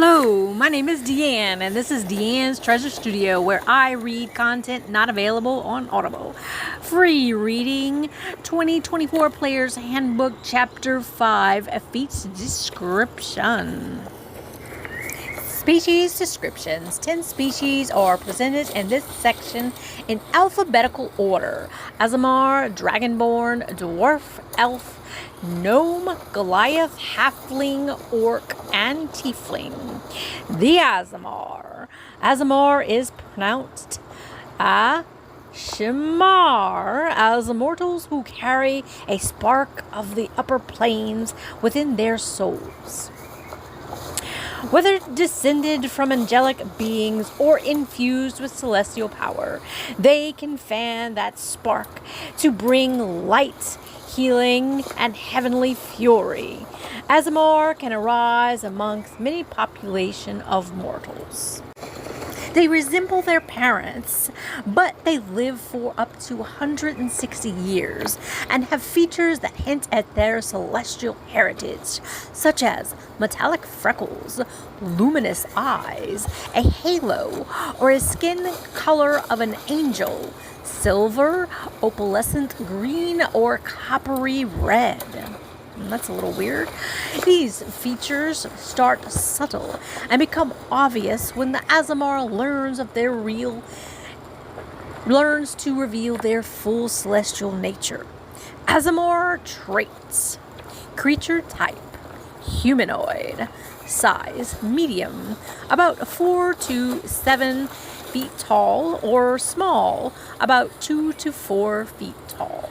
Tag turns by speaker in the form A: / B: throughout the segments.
A: Hello, my name is Deanne, and this is Deanne's Treasure Studio, where I read content not available on Audible. Free reading 2024 Players Handbook, Chapter 5, a feats description. Species descriptions. 10 species are presented in this section in alphabetical order: Aasimar, Dragonborn, Dwarf, Elf, Gnome, Goliath, Halfling, Orc, and Tiefling. The Aasimar. Aasimar is pronounced Shimar, as immortals who carry a spark of the upper planes within their souls. Whether descended from angelic beings or infused with celestial power, they can fan that spark to bring light, healing, and heavenly fury. Aasimar can arise amongst many population of mortals. They resemble their parents, but they live for up to 160 years and have features that hint at their celestial heritage, such as metallic freckles, luminous eyes, a halo, or a skin color of an angel, silver, opalescent green, or coppery red. That's a little weird. These features start subtle and become obvious when the Aasimar learns to reveal their full celestial nature. Aasimar traits: creature type humanoid, size medium, about 4 to 7 feet tall, or small, about 2 to 4 feet tall.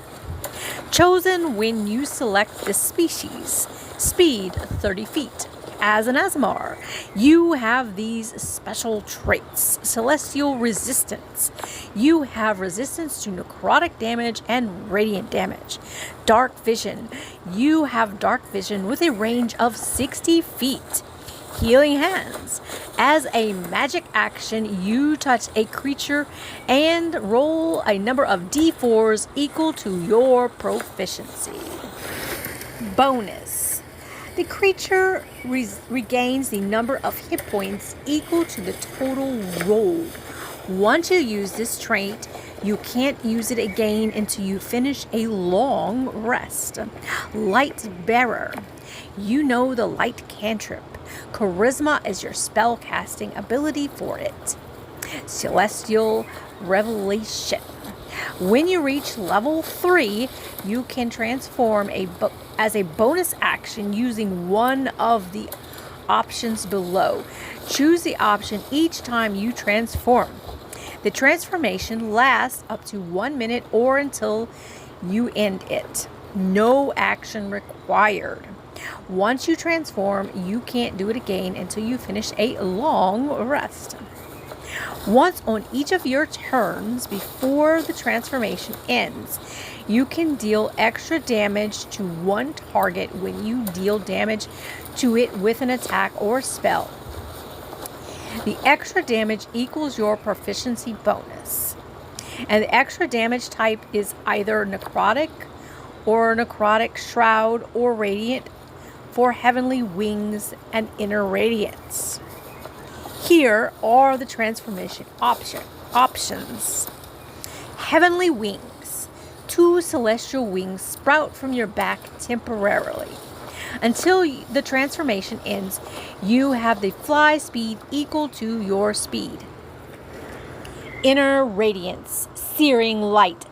A: Chosen when you select this species. Speed 30 feet. As an Aasimar, you have these special traits: celestial resistance. You have resistance to necrotic damage and radiant damage. Dark vision. You have dark vision with a range of 60 feet. Healing hands. As a magic action, you touch a creature and roll a number of d4s equal to your proficiency. Bonus. The creature regains the number of hit points equal to the total rolled. Once you use this trait, you can't use it again until you finish a long rest. Light bearer. You know the light cantrip. Charisma is your spell casting ability for it. Celestial revelation. When you reach level 3, you can transform as a bonus action using one of the options below. Choose the option each time you transform. The transformation lasts up to 1 minute or until you end it. No action required. Once you transform, you can't do it again until you finish a long rest. Once on each of your turns before the transformation ends, you can deal extra damage to one target when you deal damage to it with an attack or spell. The extra damage equals your proficiency bonus. And the extra damage type is either necrotic or necrotic shroud or radiant for heavenly wings and inner radiance. Here are the transformation options. Heavenly wings. 2 celestial wings sprout from your back temporarily. Until the transformation ends, you have the fly speed equal to your speed. Inner radiance. Searing light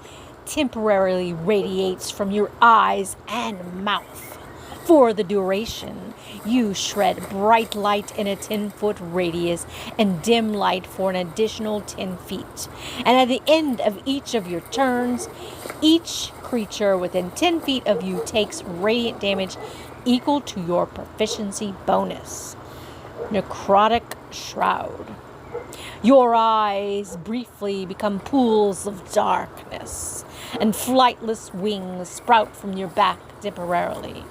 A: temporarily radiates from your eyes and mouth. For the duration, you shred bright light in a 10-foot radius and dim light for an additional 10 feet. And at the end of each of your turns, each creature within 10 feet of you takes radiant damage equal to your proficiency bonus. Necrotic shroud. Your eyes briefly become pools of darkness, and flightless wings sprout from your back temporarily.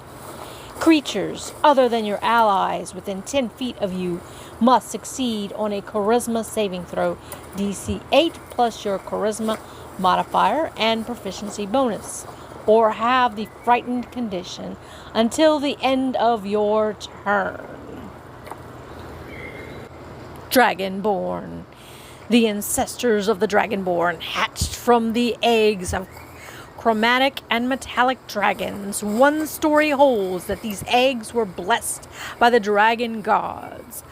A: Creatures other than your allies within 10 feet of you must succeed on a charisma saving throw, DC 8 plus your charisma modifier and proficiency bonus, or have the frightened condition until the end of your turn. Dragonborn. The ancestors of the Dragonborn hatched from the eggs of chromatic and metallic dragons. One story holds that these eggs were blessed by the dragon gods,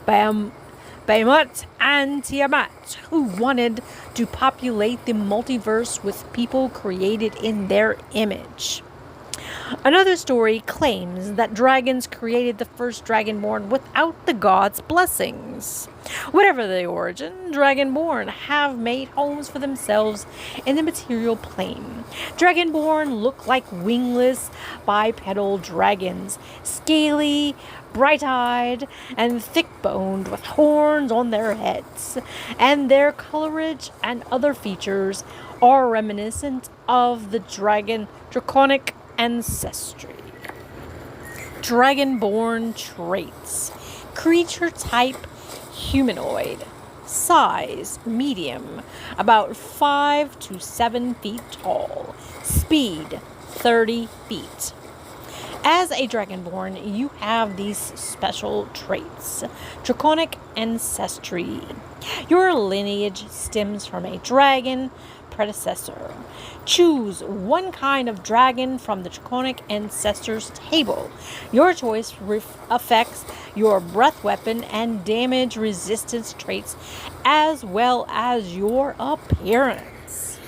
A: Bahamut and Tiamat, who wanted to populate the multiverse with people created in their image. Another story claims that dragons created the first Dragonborn without the gods' blessings. Whatever the origin, Dragonborn have made homes for themselves in the material plane. Dragonborn look like wingless, bipedal dragons, scaly, bright-eyed, and thick-boned with horns on their heads, and their colorage and other features are reminiscent of the draconic ancestry. Dragonborn traits. Creature type humanoid. Size medium, about 5 to 7 feet tall. Speed 30 feet. As a Dragonborn, you have these special traits. Draconic ancestry. Your lineage stems from a dragon predecessor. Choose one kind of dragon from the Draconic Ancestors table. Your choice affects your breath weapon and damage resistance traits as well as your appearance.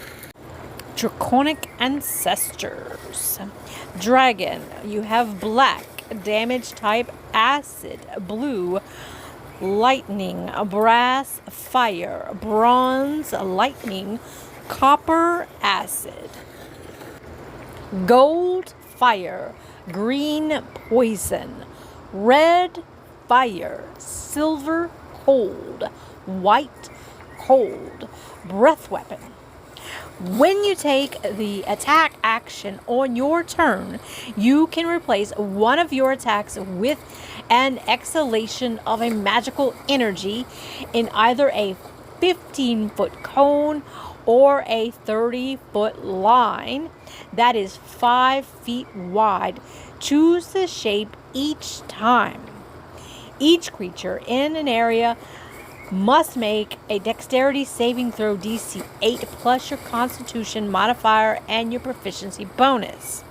A: Draconic Ancestors. Dragon, you have black, damage type acid, blue, lightning, brass, fire, bronze, lightning, copper, acid, gold, fire, green, poison, red, fire, silver, cold, white, cold, breath weapon. When you take the attack action on your turn, you can replace one of your attacks with an exhalation of a magical energy in either a 15-foot cone or a 30-foot line that is 5 feet wide. Choose the shape each time. Each creature in an area must make a dexterity saving throw DC 8 plus your constitution modifier and your proficiency bonus.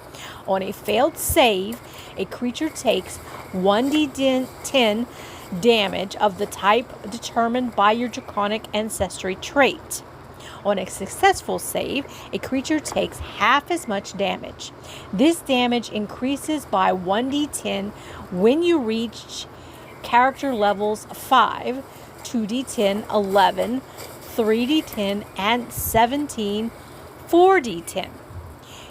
A: On a failed save, a creature takes 1d10 damage of the type determined by your draconic ancestry trait. On a successful save, a creature takes half as much damage. This damage increases by 1d10 when you reach character levels 5, 2d10, 11, 3d10, and 17, 4d10.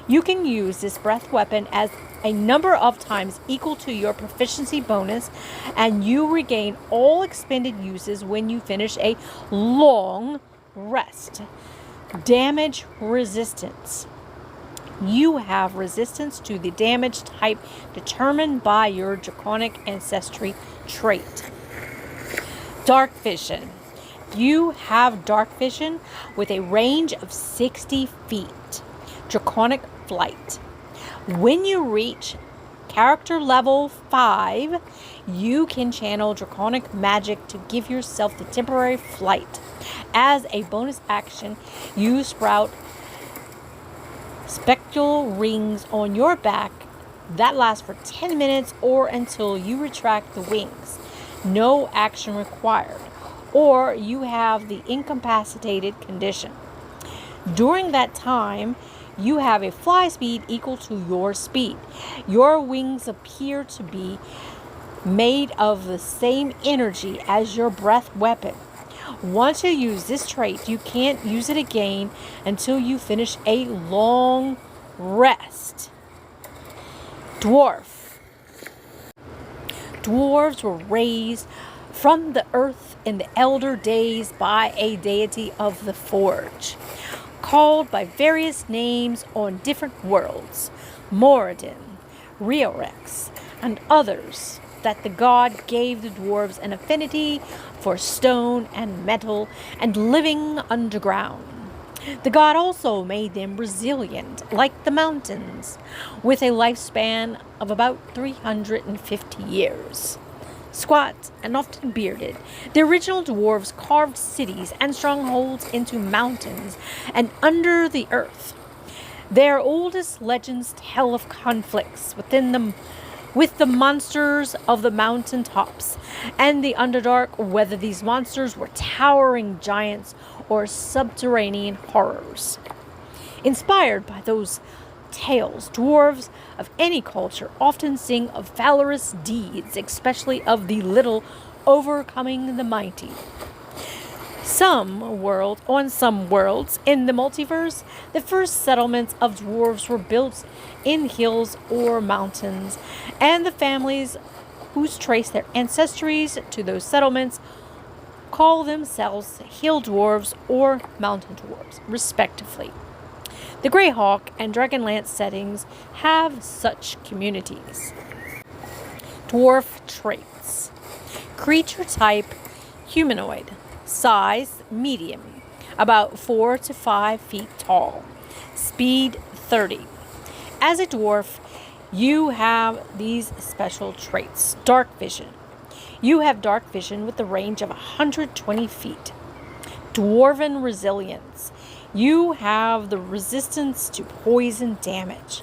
A: You can use this breath weapon as a number of times equal to your proficiency bonus, and you regain all expended uses when you finish a long rest. Damage resistance. You have resistance to the damage type determined by your draconic ancestry trait. Dark vision. You have dark vision with a range of 60 feet. Draconic flight. When you reach character level 5, you can channel draconic magic to give yourself the temporary flight. As a bonus action, you sprout spectral rings on your back that last for 10 minutes or until you retract the wings. No action required, or you have the incapacitated condition. During that time, you have a fly speed equal to your speed. Your wings appear to be made of the same energy as your breath weapon. Once you use this trait, you can't use it again until you finish a long rest. Dwarf. Dwarves were raised from the earth in the elder days by a deity of the forge, called by various names on different worlds, Moradin, Riorex, and others, that the god gave the dwarves an affinity for stone and metal and living underground. The god also made them resilient, like the mountains, with a lifespan of about 350 years. Squat and often bearded, the original dwarves carved cities and strongholds into mountains and under the earth. Their oldest legends tell of conflicts with the monsters of the mountain tops and the Underdark, whether these monsters were towering giants or subterranean horrors. Inspired by those tales, dwarves of any culture often sing of valorous deeds, especially of the little overcoming the mighty. On some worlds in the multiverse, the first settlements of dwarves were built in hills or mountains, and the families who trace their ancestries to those settlements call themselves hill dwarves or mountain dwarves, respectively. The Greyhawk and Dragonlance settings have such communities. Dwarf traits. Creature type humanoid. Size medium, about 4 to 5 feet tall. Speed 30. As a dwarf, you have these special traits. Dark vision. You have dark vision with a range of 120 feet. Dwarven resilience. You have the resistance to poison damage.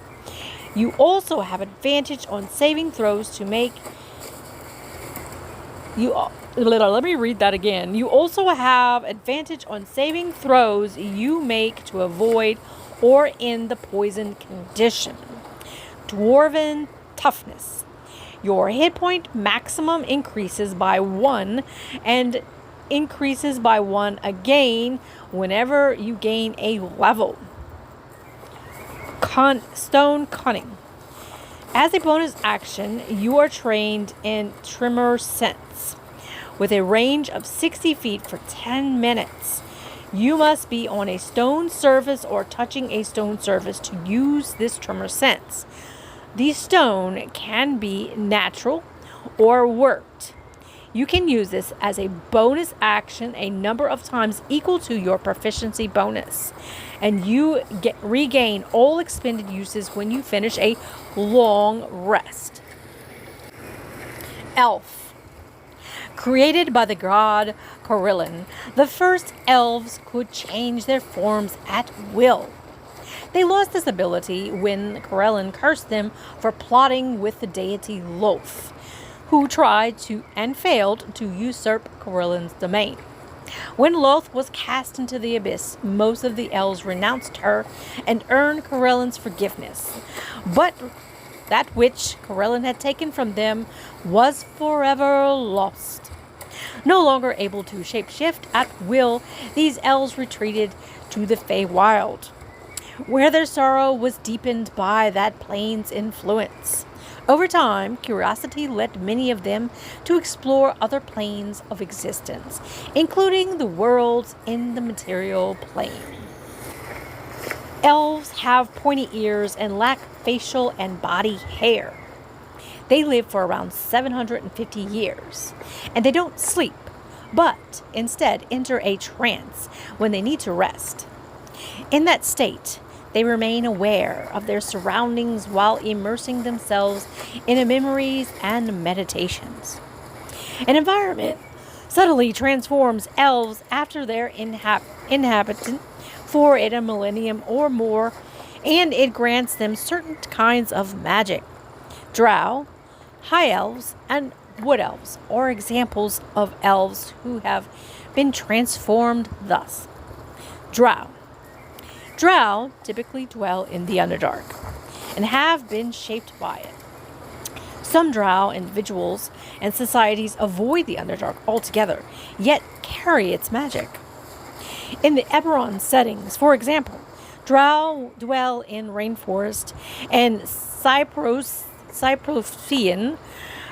A: You also have advantage on saving throws to make let me read that again. You also have advantage on saving throws you make to avoid or end the poison condition. Dwarven toughness. Your hit point maximum increases by 1 and increases by 1 again whenever you gain a level. Stone cunning. As a bonus action, you are trained in Tremor Sense with a range of 60 feet for 10 minutes. You must be on a stone surface or touching a stone surface to use this Tremor Sense. The stone can be natural or worked. You can use this as a bonus action a number of times equal to your proficiency bonus. And you regain all expended uses when you finish a long rest. Elf. Created by the god Corellin, the first elves could change their forms at will. They lost this ability when Corellin cursed them for plotting with the deity Lolth, who tried to and failed to usurp Corellin's domain. When Lolth was cast into the abyss, most of the elves renounced her and earned Corellin's forgiveness. But that which Corellin had taken from them was forever lost. No longer able to shapeshift at will, these elves retreated to the Feywild, where their sorrow was deepened by that plane's influence. Over time, curiosity led many of them to explore other planes of existence, including the worlds in the material plane. Elves have pointy ears and lack facial and body hair. They live for around 750 years, and they don't sleep, but instead enter a trance when they need to rest. In that state, they remain aware of their surroundings while immersing themselves in memories and meditations. An environment subtly transforms elves after their inhabitant for a millennium or more, and it grants them certain kinds of magic. Drow, high elves, and wood elves are examples of elves who have been transformed thus. Drow. Drow typically dwell in the Underdark and have been shaped by it. Some Drow individuals and societies avoid the Underdark altogether, yet carry its magic. In the Eberron settings, for example, Drow dwell in rainforest and Cyprothian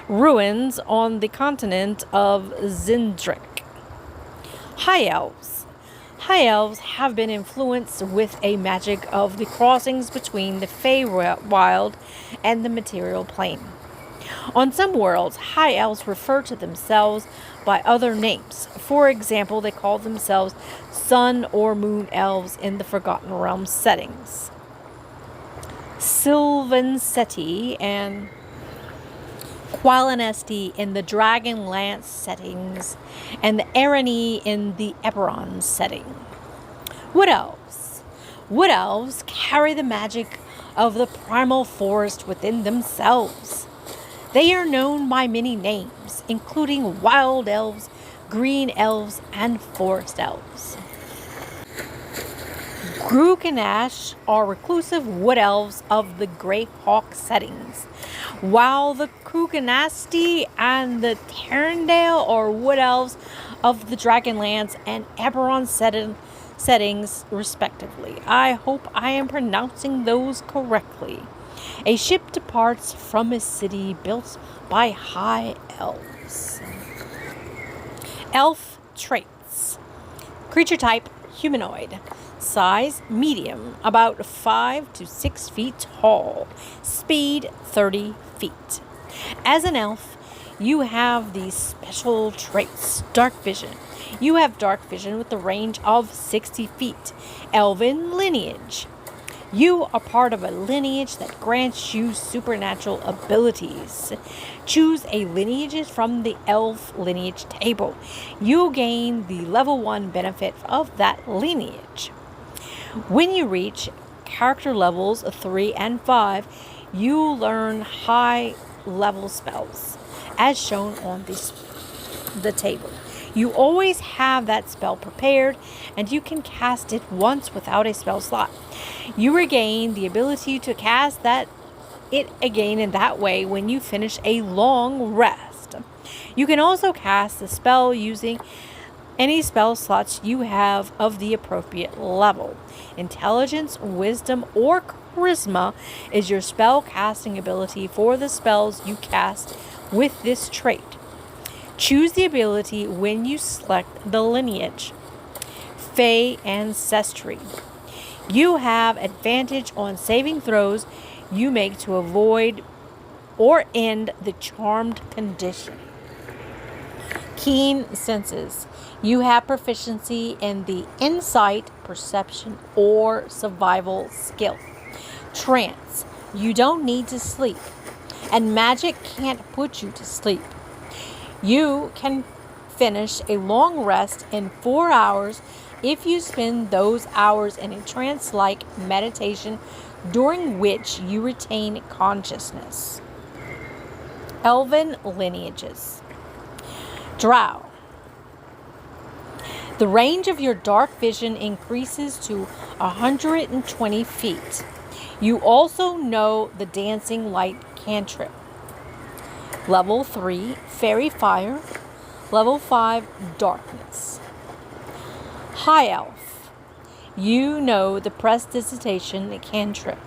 A: ruins on the continent of Zindric. High Elves. High Elves have been influenced with a magic of the crossings between the Feywild and the material plane. On some worlds, High Elves refer to themselves by other names. For example, they call themselves Sun or Moon Elves in the Forgotten Realms settings. Sylvan Seti and Qualinesti in the Dragonlance settings, and the Arani in the Eberron setting. Wood Elves. Wood Elves carry the magic of the primal forest within themselves. They are known by many names, including Wild Elves, Green Elves, and Forest Elves. Gruganash are reclusive wood elves of the Greyhawk settings, while the Kuganasti and the Terrendale are wood elves of the Dragonlance and Eberron settings, respectively. I hope I am pronouncing those correctly. A ship departs from a city built by high elves. Elf traits. Creature type, humanoid. Size, medium, about 5 to 6 feet tall. Speed, 30 feet. As an elf, you have these special traits. Dark vision. You have dark vision with a range of 60 feet. Elven lineage. You are part of a lineage that grants you supernatural abilities. Choose a lineage from the elf lineage table. You gain the level 1 benefit of that lineage. When you reach character levels 3 and 5, you learn high level spells, as shown on the table. You always have that spell prepared, and you can cast it once without a spell slot. You regain the ability to cast it again in that way when you finish a long rest. You can also cast the spell using any spell slots you have of the appropriate level. Intelligence, wisdom, or charisma is your spell casting ability for the spells you cast with this trait. Choose the ability when you select the lineage. Fey Ancestry. You have advantage on saving throws you make to avoid or end the charmed condition. Keen senses. You have proficiency in the insight, perception, or survival skill. Trance. You don't need to sleep, and magic can't put you to sleep. You can finish a long rest in 4 hours if you spend those hours in a trance-like meditation during which you retain consciousness. Elven lineages. Drow. The range of your dark vision increases to 120 feet. You also know the dancing light cantrip. Level 3, Fairy Fire. Level 5, Darkness. High Elf. You know the Prestidigitation cantrip.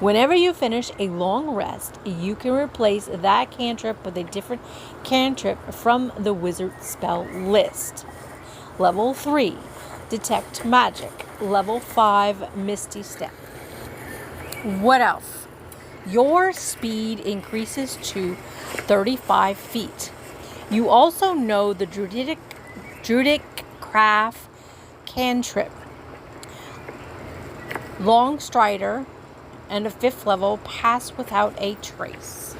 A: Whenever you finish a long rest, you can replace that cantrip with a different cantrip from the wizard spell list. Level 3, Detect Magic. Level 5, Misty Step. Wood Elf. Your speed increases to 35 feet. You also know the Druidic Craft cantrip. Long Strider and a 5th level pass without a trace.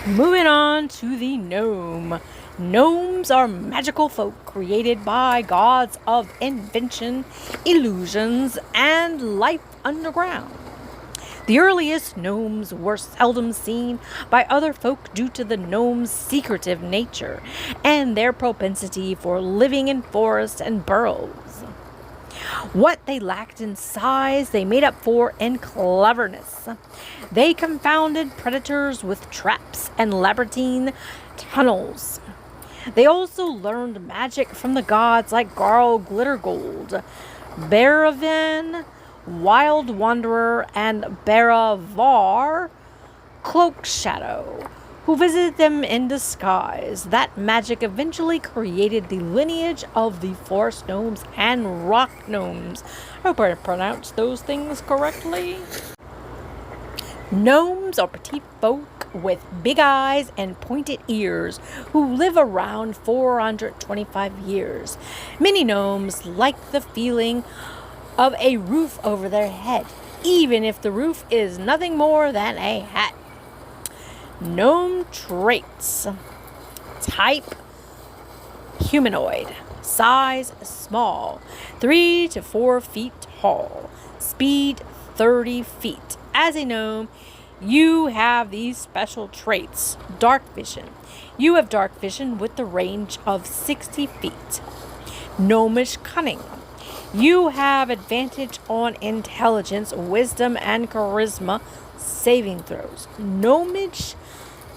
A: Moving on to the gnome. Gnomes are magical folk created by gods of invention, illusions, and life underground. The earliest gnomes were seldom seen by other folk due to the gnomes' secretive nature and their propensity for living in forests and burrows. What they lacked in size, they made up for in cleverness. They confounded predators with traps and labyrinthine tunnels. They also learned magic from the gods like Garl Glittergold, Baravan, Wild Wanderer, and Baravar Cloakshadow, who visited them in disguise. That magic eventually created the lineage of the forest gnomes and rock gnomes. I hope I pronounced those things correctly. Gnomes are petite folk with big eyes and pointed ears who live around 425 years. Many gnomes like the feeling of a roof over their head, even if the roof is nothing more than a hat. Gnome traits. Type humanoid. Size small, 3 to 4 feet tall. Speed 30 feet. As a gnome, you have these special traits. Dark vision. You have dark vision with the range of 60 feet. Gnomish cunning. You have advantage on intelligence, wisdom, and charisma saving throws. Gnomish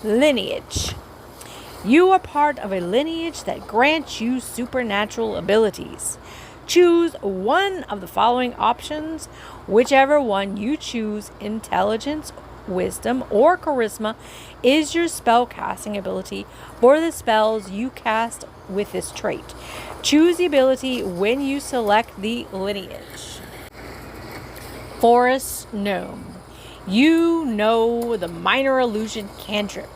A: lineage. You are part of a lineage that grants you supernatural abilities. Choose one of the following options. Whichever one you choose, intelligence, wisdom, or charisma, is your spell casting ability for the spells you cast with this trait. Choose the ability when you select the lineage. Forest gnome. You know the minor illusion cantrip.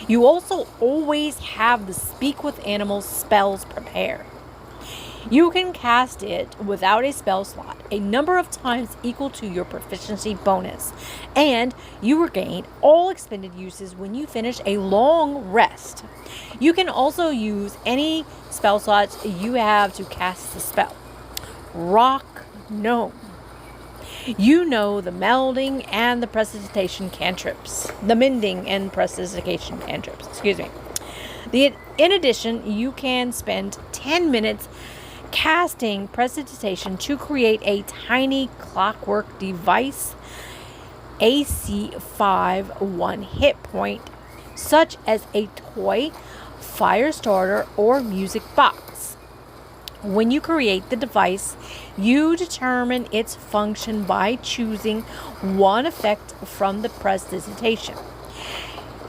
A: You also always have the speak with animals spells prepared. You can cast it without a spell slot a number of times equal to your proficiency bonus, and you regain all expended uses when you finish a long rest. You can also use any spell slots you have to cast the spell. Rock gnome. You know the melding and the prestidigitation cantrips. The mending and prestidigitation cantrips. In addition, you can spend 10 minutes casting prestidigitation to create a tiny clockwork device, AC 5, 1 hit point, such as a toy, fire starter, or music box. When you create the device, you determine its function by choosing one effect from the prestidigitation.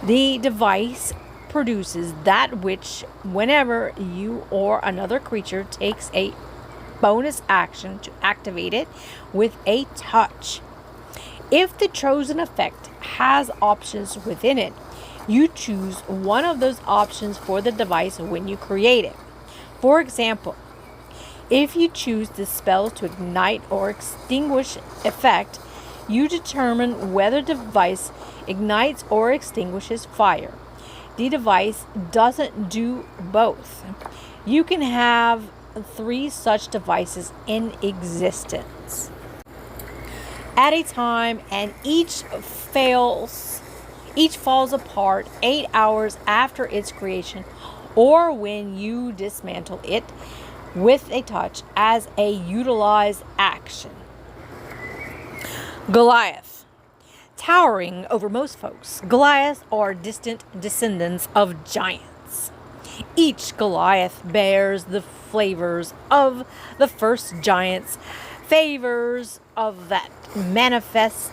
A: The device produces that which, whenever you or another creature takes a bonus action to activate it with a touch. If the chosen effect has options within it, you choose one of those options for the device when you create it. For example, if you choose the spell to ignite or extinguish effect, you determine whether the device ignites or extinguishes fire. The device doesn't do both. You can have 3 such devices in existence at a time, and each falls apart 8 hours after its creation, or when you dismantle it with a touch as a utilized action. Goliath. Towering over most folks, Goliaths are distant descendants of giants. Each Goliath bears the flavors of the first giants, favors of that manifest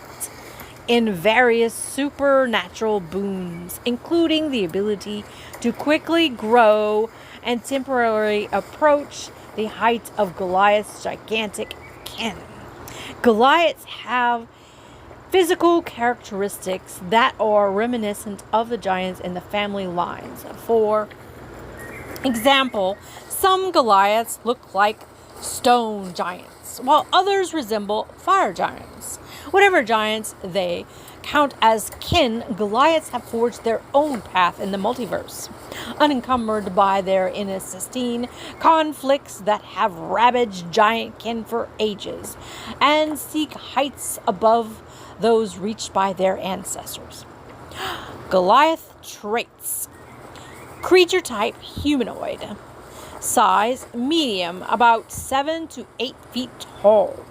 A: in various supernatural boons, including the ability to quickly grow and temporarily approach the height of Goliath's gigantic cannon. Goliaths have physical characteristics that are reminiscent of the giants in the family lines. For example, some Goliaths look like stone giants, while others resemble fire giants. Whatever giants they count as kin, Goliaths have forged their own path in the multiverse, unencumbered by their intestine conflicts that have ravaged giant kin for ages, and seek heights above those reached by their ancestors. Goliath traits. Creature type humanoid. Size medium, about 7 to 8 feet tall.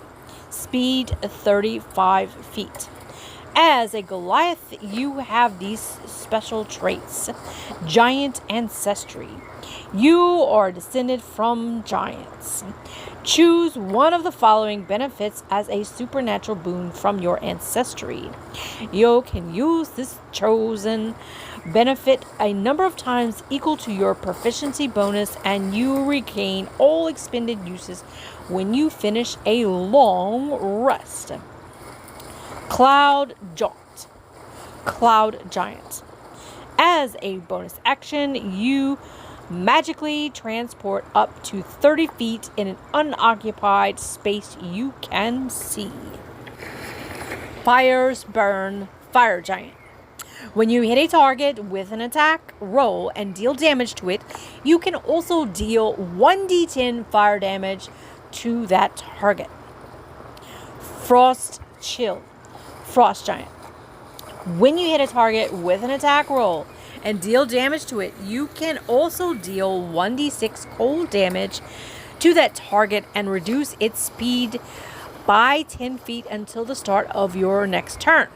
A: Speed 35 feet. As a Goliath, you have these special traits. Giant ancestry. You are descended from giants. Choose one of the following benefits as a supernatural boon from your ancestry. You can use this chosen benefit a number of times equal to your proficiency bonus, and you regain all expended uses when you finish a long rest. Cloud Giant. As a bonus action, you magically transport up to 30 feet in an unoccupied space you can see. Fires Burn Fire Giant. When you hit a target with an attack roll and deal damage to it, you can also deal 1d10 fire damage to that target. Frost Chill. Frost Giant. When you hit a target with an attack roll and deal damage to it, you can also deal 1d6 cold damage to that target and reduce its speed by 10 feet until the start of your next turn.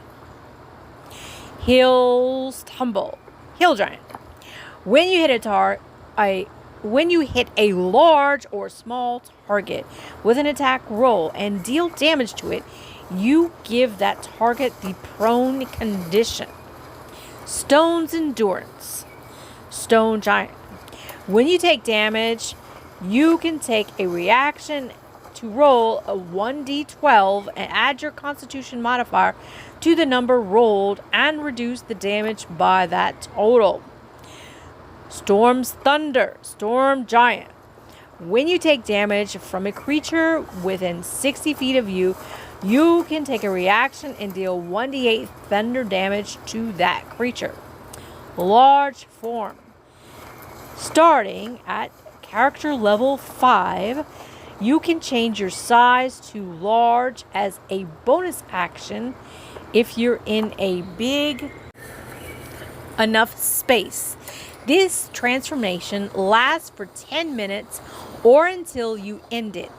A: Hill Giant. When you hit a large or small target with an attack roll and deal damage to it, you give that target the prone condition. Stone's Endurance. Stone Giant. When you take damage, you can take a reaction to roll a 1d12 and add your Constitution modifier to the number rolled and reduce the damage by that total. Storm's Thunder. Storm Giant. When you take damage from a creature within 60 feet of you, you can take a reaction and deal 1d8 thunder damage to that creature. Large Form. Starting at character level 5, you can change your size to large as a bonus action if you're in a big enough space. This transformation lasts for 10 minutes or until you end it.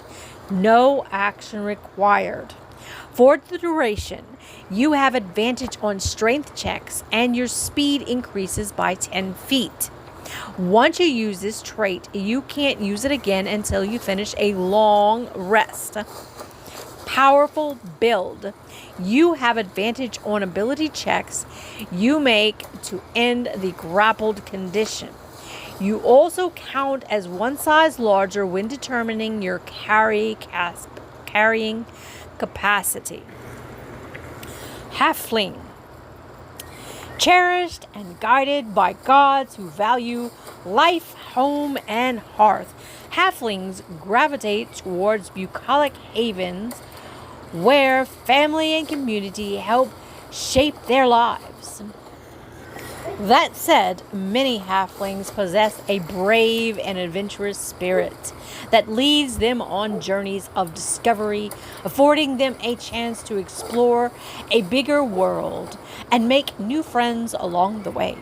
A: No action required. For the duration, you have advantage on strength checks and your speed increases by 10 feet. Once you use this trait, you can't use it again until you finish a long rest. Powerful Build. You have advantage on ability checks you make to end the grappled condition. You also count as one size larger when determining your carrying capacity. Halfling. Cherished and guided by gods who value life, home, and hearth, halflings gravitate towards bucolic havens where family and community help shape their lives. That said, many halflings possess a brave and adventurous spirit that leads them on journeys of discovery, affording them a chance to explore a bigger world and make new friends along the way.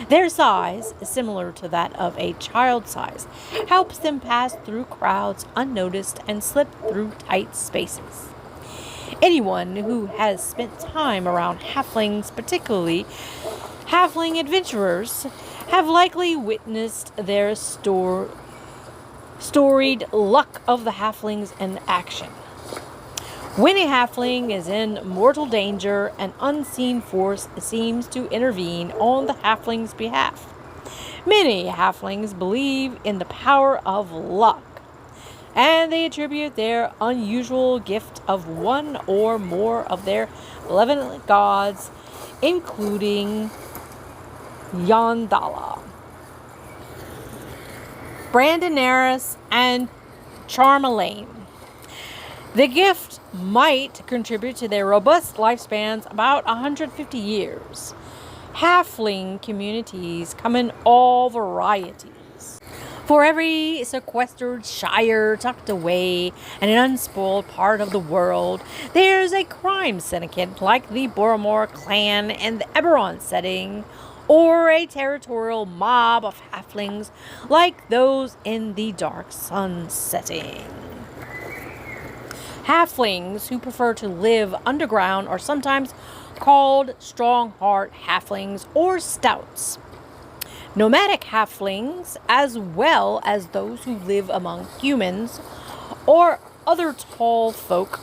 A: Their size, similar to that of a child size, helps them pass through crowds unnoticed and slip through tight spaces. Anyone who has spent time around halflings, particularly halfling adventurers, have likely witnessed their storied luck of the halflings in action. When a halfling is in mortal danger, an unseen force seems to intervene on the halfling's behalf. Many halflings believe in the power of luck, and they attribute their unusual gift of one or more of their benevolent gods, including Yondala, Brandinaris, and Charmelaine. The gift might contribute to their robust lifespans about 150 years. Halfling communities come in all varieties. For every sequestered shire tucked away in an unspoiled part of the world, there's a crime syndicate like the Boromore clan in the Eberron setting, or a territorial mob of halflings like those in the Dark Sun setting. Halflings who prefer to live underground are sometimes called strongheart halflings or stouts. Nomadic halflings, as well as those who live among humans or other tall folk,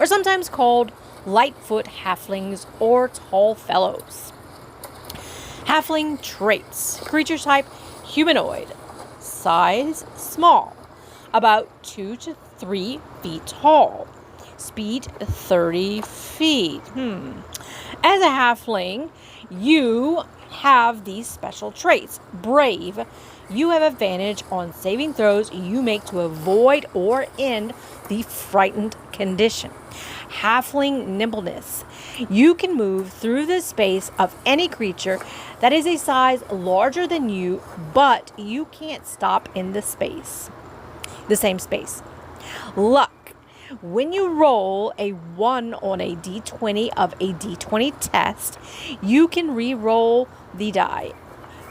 A: are sometimes called lightfoot halflings or tall fellows. Halfling traits. Creature type humanoid. Size small, about 2 to 3 feet tall. Speed 30 feet. As a halfling, you have these special traits. Brave. you have advantage on saving throws you make to avoid or end the frightened condition. Halfling nimbleness. You can move through the space of any creature that is a size larger than you, but you can't stop in the same space. Luck. When you roll a 1 on a d20 of a d20 test, you can re-roll the die.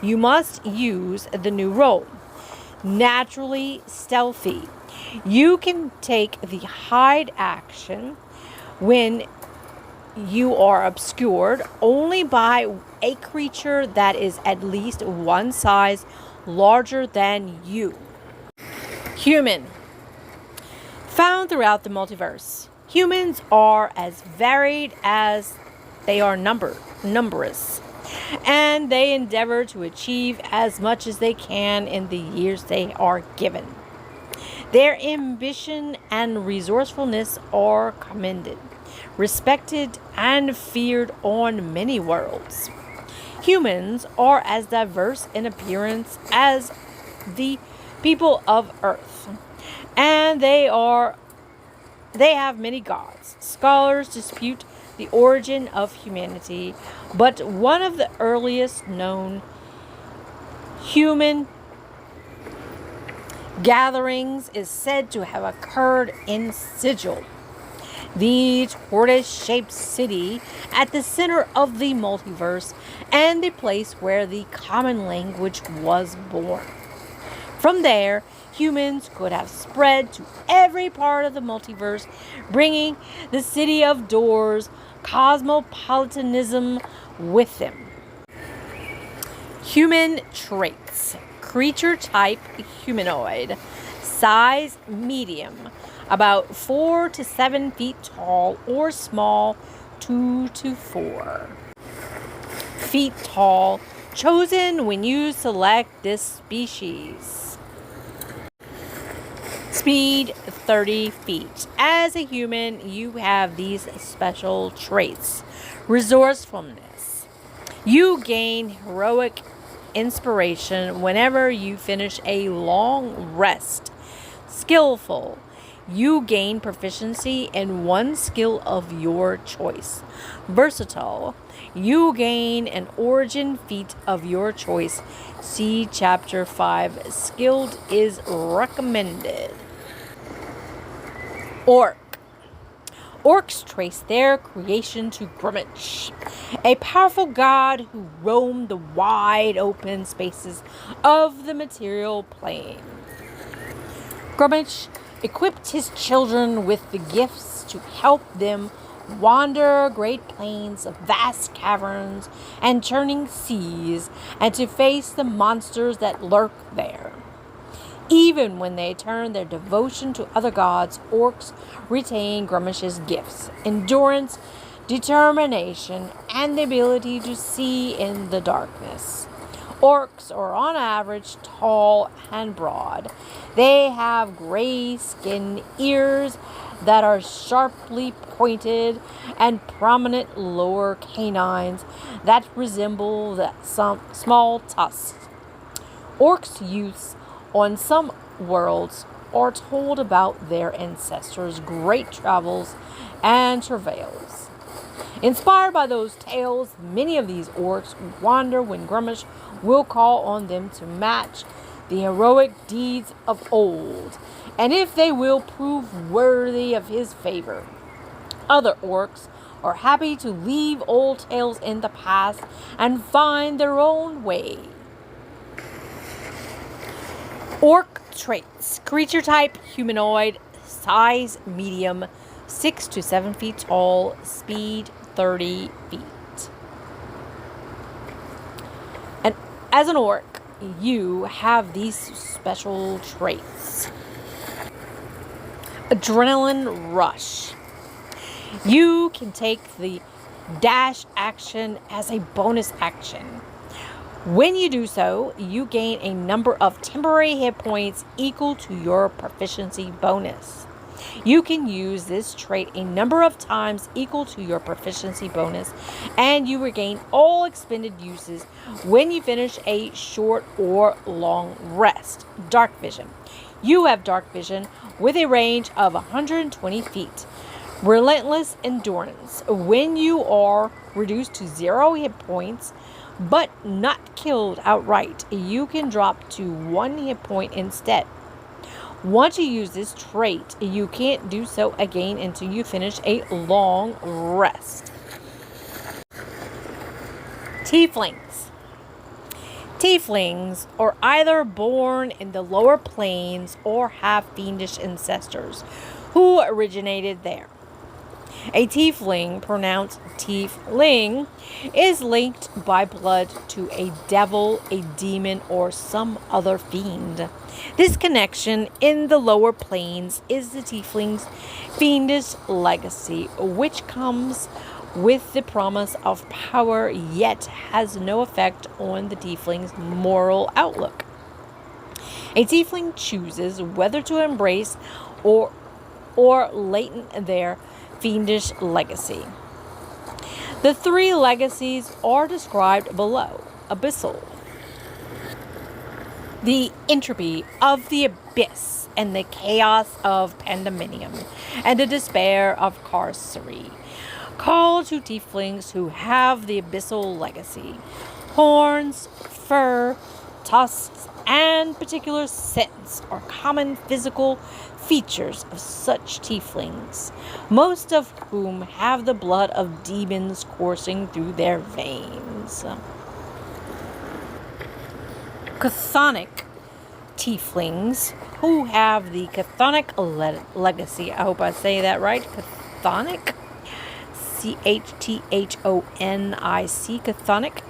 A: You must use the new roll. Naturally stealthy. You can take the hide action when you are obscured only by a creature that is at least one size larger than you. Human. Found throughout the multiverse, humans are as varied as they are numerous, and they endeavor to achieve as much as they can in the years they are given. Their ambition and resourcefulness are commended, respected, and feared on many worlds. Humans are as diverse in appearance as the people of Earth, and they have many gods. Scholars dispute the origin of humanity, but one of the earliest known human gatherings is said to have occurred in Sigil, the tortoise-shaped city at the center of the multiverse and the place where the common language was born. From there, humans could have spread to every part of the multiverse, bringing the city of doors cosmopolitanism with them. Human traits. Creature type humanoid. Size medium, about 4 to 7 feet tall, or small, 2 to 4 feet tall, chosen when you select this species. Speed 30 feet. As a human, you have these special traits. Resourcefulness. You gain heroic inspiration whenever you finish a long rest. Skillful. You gain proficiency in one skill of your choice. Versatile. You gain an origin feat of your choice. See Chapter 5. Skilled is recommended. Orc. Orcs trace their creation to Grimmage, a powerful god who roamed the wide open spaces of the material plane. Grimmage equipped his children with the gifts to help them wander great plains, vast caverns, and churning seas, and to face the monsters that lurk there. Even when they turn their devotion to other gods, orcs retain Grimmage's gifts: endurance, determination, and the ability to see in the darkness. Orcs are on average tall and broad. They have gray skin, ears that are sharply pointed, and prominent lower canines that resemble some small tusks. Orcs' youths on some worlds are told about their ancestors' great travels and travails. Inspired by those tales, many of these orcs wander when Grimmage will call on them to match the heroic deeds of old, and if they will prove worthy of his favor. Other orcs are happy to leave old tales in the past and find their own way. Orc traits. Creature type humanoid, size medium, 6 to 7 feet tall, speed 30 feet. And as an orc, you have these special traits. Adrenaline rush. You can take the dash action as a bonus action. When you do so, you gain a number of temporary hit points equal to your proficiency bonus. You can use this trait a number of times equal to your proficiency bonus, and you regain all expended uses when you finish a short or long rest. Dark vision. You have dark vision with a range of 120 feet. Relentless endurance. When you are reduced to 0 hit points, but not killed outright, you can drop to 1 hit point instead. Once you use this trait, you can't do so again until you finish a long rest. Tieflings. Tieflings are either born in the lower planes or have fiendish ancestors who originated there. A tiefling, pronounced tiefling, is linked by blood to a devil, a demon, or some other fiend. This connection in the lower planes is the tiefling's fiendish legacy, which comes with the promise of power, yet has no effect on the tiefling's moral outlook. A tiefling chooses whether to embrace or latent their fiendish legacy. The 3 legacies are described below. Abyssal. The entropy of the abyss and the chaos of pandemonium and the despair of carcery. Call to tieflings who have the abyssal legacy. Horns, fur, tusks, and particular scents are common physical features of such tieflings, most of whom have the blood of demons coursing through their veins. Chthonic tieflings who have the chthonic legacy. I hope I say that right. Chthonic. Chthonic. Chthonic.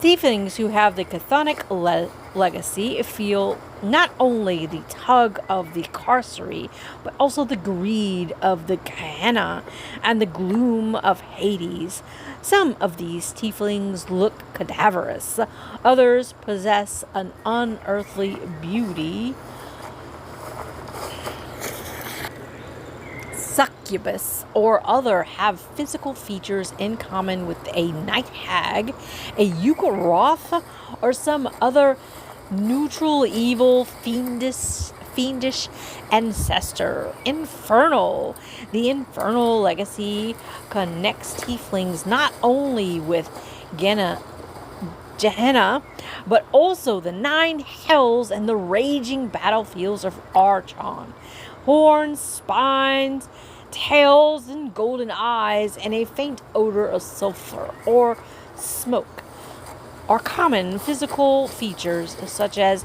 A: Tieflings who have the chthonic legacy feel not only the tug of the carcery, but also the greed of the Gehenna and the gloom of Hades. Some of these tieflings look cadaverous. Others possess an unearthly beauty. Succubus or other have physical features in common with a night hag, a Yukoroth, or some other neutral evil fiendish ancestor. Infernal. The infernal legacy connects tieflings not only with Gehenna, but also the 9 hells and the raging battlefields of Archon. Horns, spines, tails, and golden eyes, and a faint odor of sulfur or smoke are common physical features such as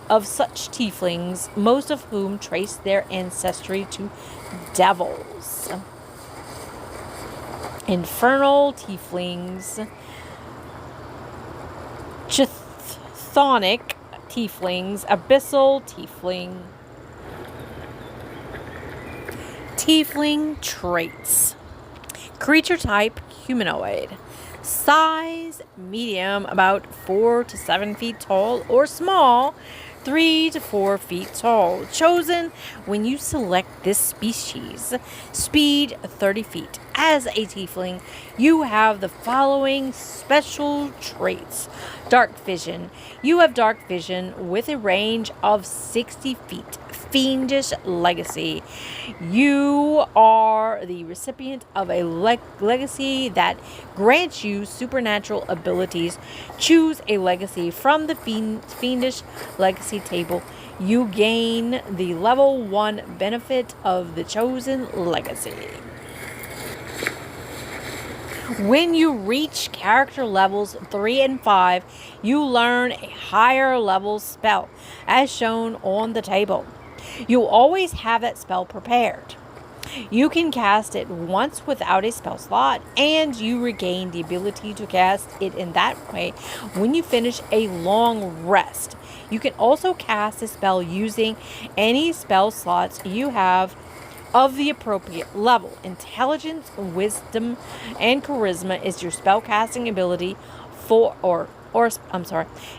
A: of such tieflings, most of whom trace their ancestry to devils. Infernal tieflings. Chthonic tieflings. Abyssal tiefling. Tiefling traits. Creature type, humanoid. Size, medium, about 4 to 7 feet tall, or small, 3 to 4 feet tall. Chosen when you select this species. Speed, 30 feet. As a tiefling, you have the following special traits. Dark vision. You have dark vision with a range of 60 feet. Fiendish legacy. You are the recipient of a legacy that grants you supernatural abilities. Choose a legacy from the fiendish legacy table. You gain the level 1 benefit of the chosen legacy. When you reach character levels 3 and 5, you learn a higher level spell, as shown on the table. You'll always have that spell prepared. You can cast it once without a spell slot, and you regain the ability to cast it in that way when you finish a long rest. You can also cast a spell using any spell slots you have of the appropriate level. Intelligence, wisdom, and charisma is your spellcasting ability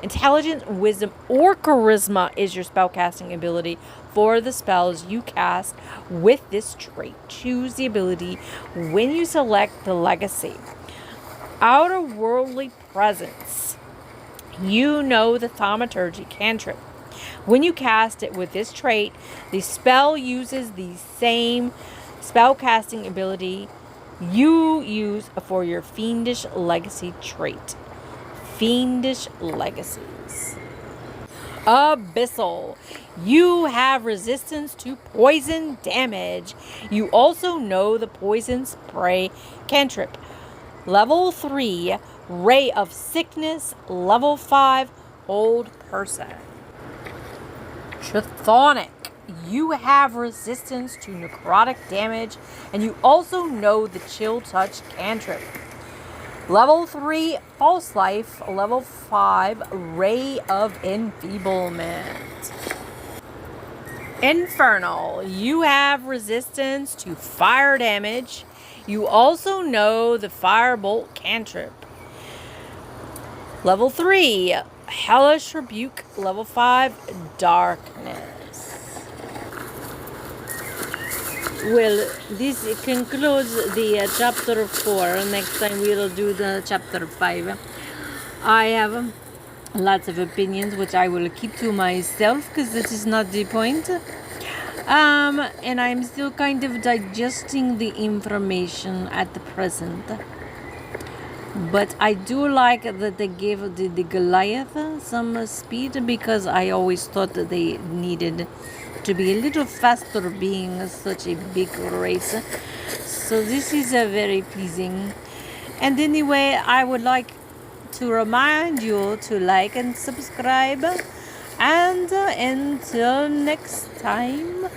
A: intelligence, wisdom, or charisma is your spellcasting ability for the spells you cast with this trait. Choose the ability when you select the legacy. Outer-worldly presence. You know the thaumaturgy cantrip. When you cast it with this trait, the spell uses the same spellcasting ability you use for your fiendish legacy trait. Fiendish legacies. Abyssal. You have resistance to poison damage. You also know the poison spray cantrip. Level 3, Ray of Sickness. Level 5, Old Person. Chthonic. You have resistance to necrotic damage, and you also know the Chill Touch cantrip. Level 3, False Life. Level 5, Ray of Enfeeblement. Infernal. You have resistance to fire damage. You also know the Firebolt cantrip. Level 3, Hellish Rebuke. Level 5, Darkness. Well, this concludes the chapter 4. Next time we'll do the chapter 5. I have lots of opinions which I will keep to myself because this is not the point. And I'm still kind of digesting the information at the present. But I do like that they gave the Goliath some speed, because I always thought that they needed to be a little faster being such a big race. So this is very pleasing. And anyway, I would like to remind you to like and subscribe. And until next time.